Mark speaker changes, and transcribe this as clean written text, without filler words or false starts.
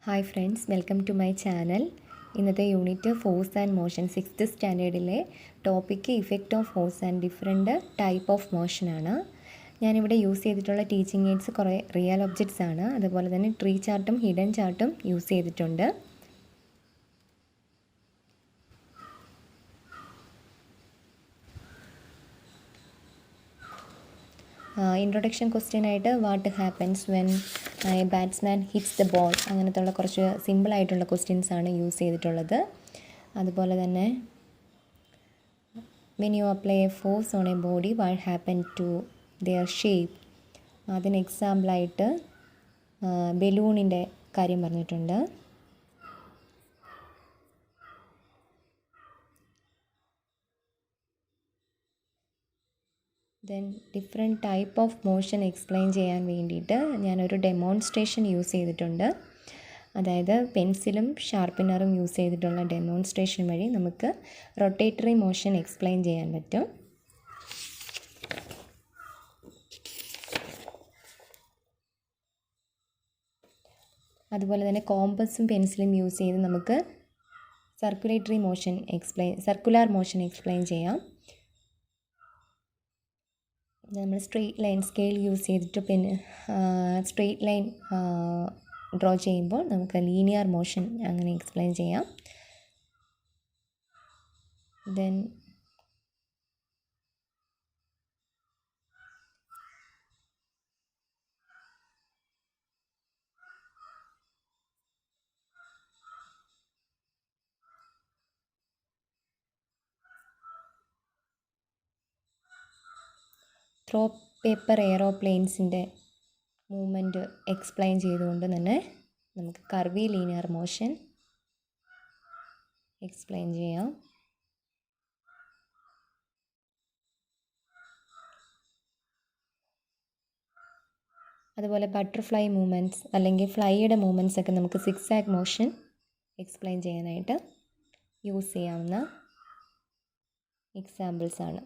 Speaker 1: Hi friends, welcome to my channel. ഇന്നത്തെ unit force and motion 6th സ്റ്റാൻഡേർഡിലെ topic effect of force and different type ഓഫ് മോഷനാണ്. ഞാനിവിടെ use ചെയ്തിട്ടുള്ള teaching aids കുറേ റിയൽ ഒബ്ജക്ട്സ് ആണ്. അതുപോലെ തന്നെ ട്രീ ചാർട്ടും ഹിഡൻ ചാർട്ടും യൂസ് ചെയ്തിട്ടുണ്ട്. ഇൻട്രൊഡക്ഷൻ ക്വസ്റ്റ്യൻ ആയിട്ട് what happens when a batsman hits the ball, അങ്ങനത്തുള്ള കുറച്ച് സിമ്പിളായിട്ടുള്ള ക്വസ്റ്റ്യൻസ് ആണ് യൂസ് ചെയ്തിട്ടുള്ളത്. അതുപോലെ തന്നെ when you apply a force on a body what happen to their shape, അതിന് എക്സാമ്പിളായിട്ട് ബലൂണിൻ്റെ കാര്യം പറഞ്ഞിട്ടുണ്ട്. Then different type of motion explain ചെയ്യാൻ വേണ്ടിയിട്ട് ഞാനൊരു ഡെമോൺസ്ട്രേഷൻ യൂസ് ചെയ്തിട്ടുണ്ട്. അതായത് പെൻസിലും ഷാർപ്പനറും യൂസ് ചെയ്തിട്ടുള്ള ഡെമോൺസ്ട്രേഷൻ വഴി നമുക്ക് റൊട്ടേറ്ററി മോഷൻ എക്സ്പ്ലെയിൻ ചെയ്യാൻ പറ്റും. അതുപോലെ തന്നെ കോമ്പസും പെൻസിലും യൂസ് ചെയ്ത് നമുക്ക് സർക്കുലാർ മോഷൻ എക്സ്പ്ലെയിൻ ചെയ്യാം. നമ്മൾ സ്ട്രെയിറ്റ് ലൈൻ സ്കെയിൽ യൂസ് ചെയ്തിട്ട് പിന്നെ സ്ട്രെയിറ്റ് ലൈൻ ഡ്രോ ചെയ്യുമ്പോൾ നമുക്ക് ലീനിയർ മോഷൻ അങ്ങനെ എക്സ്പ്ലെയിൻ ചെയ്യാം. ദെൻ ത്രോ പേപ്പർ എയറോപ്ലെയിൻസിൻ്റെ മൂവ്മെൻറ്റ് എക്സ്പ്ലെയിൻ ചെയ്തുകൊണ്ട് തന്നെ നമുക്ക് കർവി ലീനിയർ മോഷൻ എക്സ്പ്ലെയിൻ ചെയ്യാം. അതുപോലെ ബട്ടർഫ്ലൈ മൂവ്മെൻറ്റ്സ് അല്ലെങ്കിൽ ഫ്ലൈയുടെ മൂവ്മെൻറ്റ്സ് ഒക്കെ നമുക്ക് സിക്സാഗ് മോഷൻ എക്സ്പ്ലെയിൻ ചെയ്യാനായിട്ട് യൂസ് ചെയ്യാവുന്ന എക്സാമ്പിൾസാണ്.